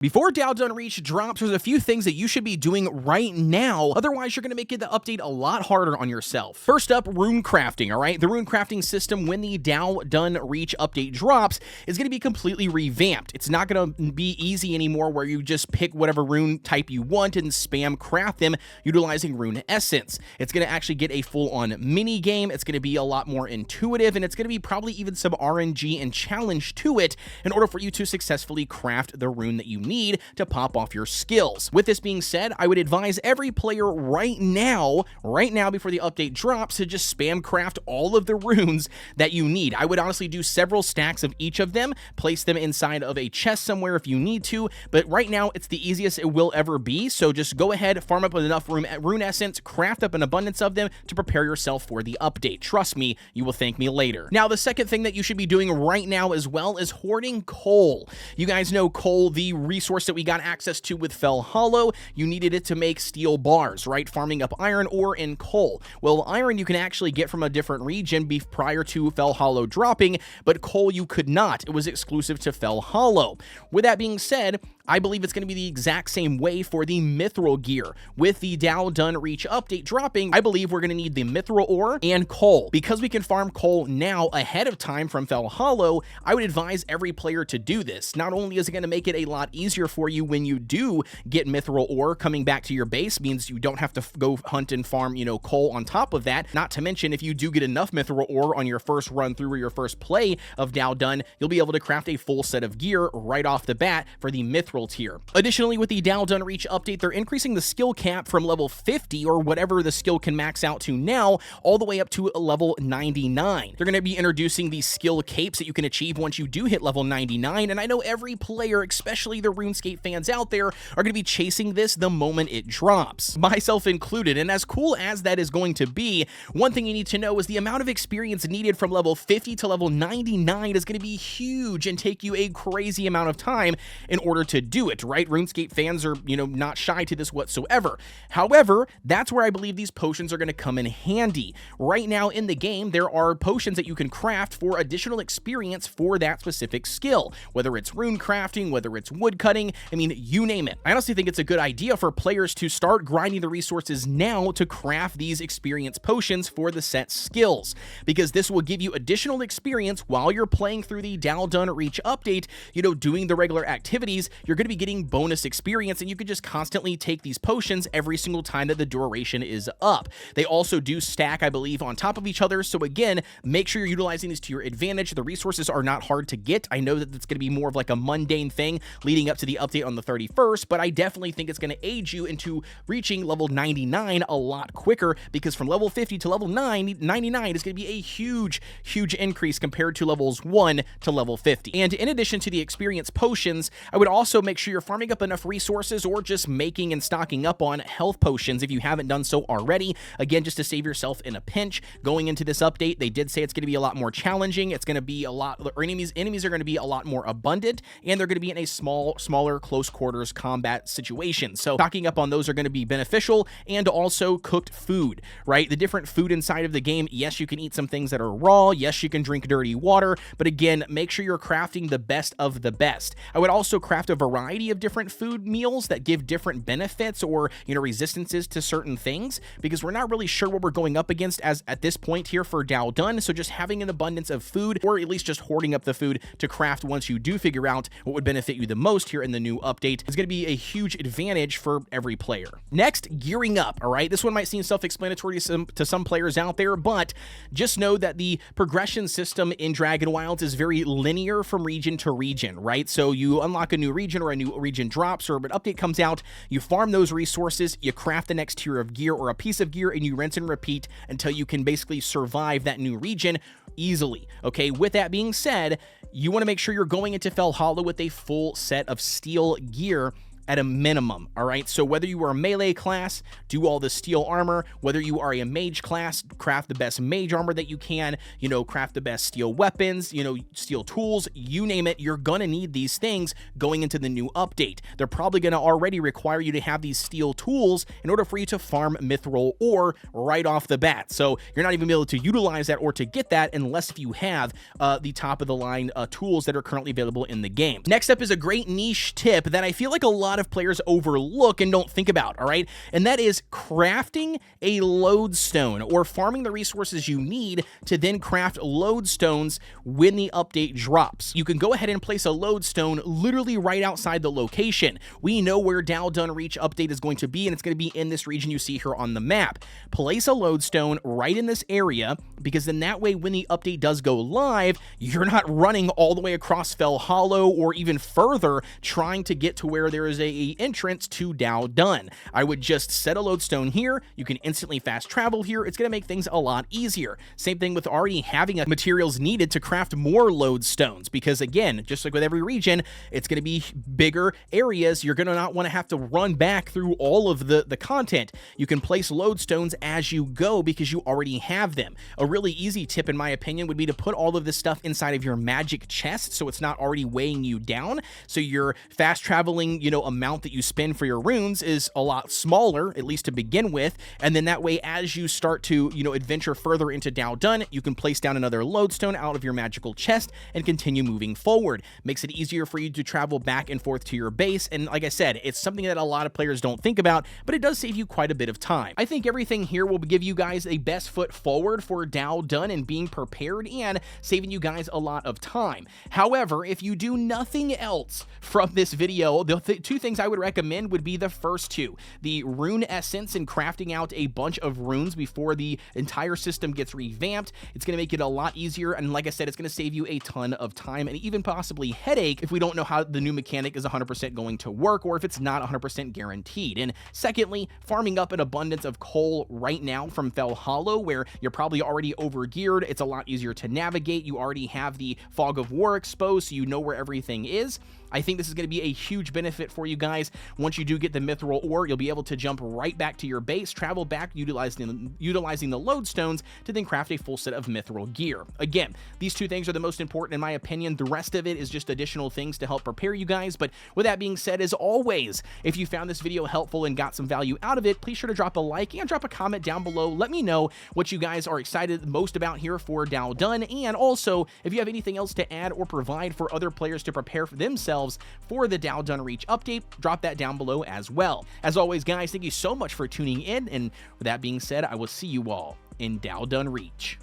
Before Dowdun Reach drops, there's a few things that you should be doing right now, otherwise you're going to make the update a lot harder on yourself. First up, Rune Crafting, alright? The Rune Crafting system, when the Dowdun Reach update drops, is going to be completely revamped. It's not going to be easy anymore where you just pick whatever rune type you want and spam craft them utilizing Rune Essence. It's going to actually get a full-on mini-game, it's going to be a lot more intuitive, and it's going to be probably even some RNG and challenge to it in order for you to successfully craft the rune that you need to pop off your skills. With this being said, I would advise every player right now before the update drops to just spam craft all of the runes that you need. I would honestly do several stacks of each of them, place them inside of a chest somewhere if you need to, but right now it's the easiest it will ever be, so just go ahead, farm up with enough rune essence, craft up an abundance of them to prepare yourself for the update. Trust me, you will thank me later. Now, the second thing that you should be doing right now as well is hoarding coal. You guys know coal, the resource that we got access to with Fell Hollow. You needed it to make steel bars, right? Farming up iron ore and coal. Well, iron you can actually get from a different region prior to Fell Hollow dropping, but coal you could not. It was exclusive to Fell Hollow. With that being said, I believe it's going to be the exact same way for the Mithril gear. With the Dowdun Reach update dropping, I believe we're going to need the Mithril ore and coal. Because we can farm coal now ahead of time from Fell Hollow, I would advise every player to do this. Not only is it going to make it a lot easier for you when you do get Mithril ore coming back to your base, means you don't have to go hunt and farm, coal on top of that. Not to mention, if you do get enough Mithril ore on your first run through or your first play of Dowdun, you'll be able to craft a full set of gear right off the bat for the Mithril tier. Additionally, with the Dowdun Reach update, they're increasing the skill cap from level 50 or whatever the skill can max out to now, all the way up to level 99. They're going to be introducing these skill capes that you can achieve once you do hit level 99, and I know every player, especially the RuneScape fans out there, are going to be chasing this the moment it drops, myself included. And as cool as that is going to be, one thing you need to know is the amount of experience needed from level 50 to level 99 is going to be huge and take you a crazy amount of time in order to do it, right? RuneScape fans are, not shy to this whatsoever. However, that's where I believe these potions are going to come in handy. Right now in the game, there are potions that you can craft for additional experience for that specific skill, whether it's rune crafting, whether it's wood cutting, you name it. I honestly think it's a good idea for players to start grinding the resources now to craft these experience potions for the set skills, because this will give you additional experience while you're playing through the Dowdun Reach update, doing the regular activities. You're going to be getting bonus experience, and you can just constantly take these potions every single time that the duration is up. They also do stack, I believe, on top of each other, so again, make sure you're utilizing these to your advantage. The resources are not hard to get. I know that it's going to be more of like a mundane thing leading up to the update on the 31st, but I definitely think it's going to aid you into reaching level 99 a lot quicker, because from level 50 to level 99 is going to be a huge increase compared to levels 1 to level 50. And in addition to the experience potions, I would also make sure you're farming up enough resources or just making and stocking up on health potions if you haven't done so already. Again, just to save yourself in a pinch. Going into this update, they did say it's going to be a lot more challenging. It's going to be enemies are going to be a lot more abundant, and they're going to be in a smaller close quarters combat situation. So stocking up on those are going to be beneficial, and also cooked food, right? The different food inside of the game, yes, you can eat some things that are raw, yes, you can drink dirty water, but again, make sure you're crafting the best of the best. I would also craft a variety of different food meals that give different benefits or, resistances to certain things, because we're not really sure what we're going up against as at this point here for Dowdun, so just having an abundance of food, or at least just hoarding up the food to craft once you do figure out what would benefit you the most here in the new update, is going to be a huge advantage for every player. Next, gearing up, all right? This one might seem self-explanatory to some players out there, but just know that the progression system in Dragonwilds is very linear from region to region, right? So you unlock a new region, or a new region drops, or an update comes out, you farm those resources, you craft the next tier of gear or a piece of gear, and you rinse and repeat until you can basically survive that new region easily. Okay, with that being said, you want to make sure you're going into Fell Hollow with a full set of steel gear at a minimum, all right? So whether you are a melee class, do all the steel armor, whether you are a mage class, craft the best mage armor that you can, you know, craft the best steel weapons, you know, steel tools, you name it, you're gonna need these things going into the new update. They're probably gonna already require you to have these steel tools in order for you to farm mithril ore right off the bat. So you're not even able to utilize that or to get that unless if you have the top of the line tools that are currently available in the game. Next up is a great niche tip that I feel like a lot of players overlook and don't think about, all right? And that is crafting a lodestone or farming the resources you need to then craft lodestones when the update drops. You can go ahead and place a lodestone literally right outside the location. We know where Dowdun Reach update is going to be, and it's going to be in this region you see here on the map. Place a lodestone right in this area, because then that way when the update does go live, you're not running all the way across Fell Hollow or even further trying to get to where there is a entrance to Dowdun. I would just set a lodestone here. You can instantly fast travel here. It's going to make things a lot easier. Same thing with already having materials needed to craft more lodestones, because again, just like with every region, it's going to be bigger areas. You're going to not want to have to run back through all of the content. You can place lodestones as you go because you already have them. A really easy tip, in my opinion, would be to put all of this stuff inside of your magic chest so it's not already weighing you down. So your fast traveling, you know, amount that you spend for your runes is a lot smaller, at least to begin with. And then that way, as you start to, you know, adventure further into Dowdun, you can place down another lodestone out of your magical chest and continue moving forward. Makes it easier for you to travel back and forth to your base. And like I said, it's something that a lot of players don't think about, but it does save you quite a bit of time. I think everything here will give you guys a best foot forward for Dowdun and being prepared and saving you guys a lot of time. However, if you do nothing else from this video, the two things I would recommend would be the first two: the rune essence and crafting out a bunch of runes before the entire system gets revamped. It's going to make it a lot easier, and like I said, it's going to save you a ton of time and even possibly headache if we don't know how the new mechanic is 100% going to work, or if it's not 100% guaranteed. And secondly, farming up an abundance of coal right now from Fell Hollow, where you're probably already overgeared. It's a lot easier to navigate. You already have the fog of war exposed, so you know where everything is. I think this is going to be a huge benefit for you guys. Once you do get the mithril ore, you'll be able to jump right back to your base, travel back utilizing the lodestones to then craft a full set of mithril gear. Again, these two things are the most important in my opinion. The rest of it is just additional things to help prepare you guys. But with that being said, as always, if you found this video helpful and got some value out of it, please sure to drop a like and drop a comment down below. Let me know what you guys are excited most about here for Dowdun, and also if you have anything else to add or provide for other players to prepare for themselves for the Dowdun Reach update, drop that down below as well. As always, guys, thank you so much for tuning in, and with that being said, I will see you all in Dowdun Reach.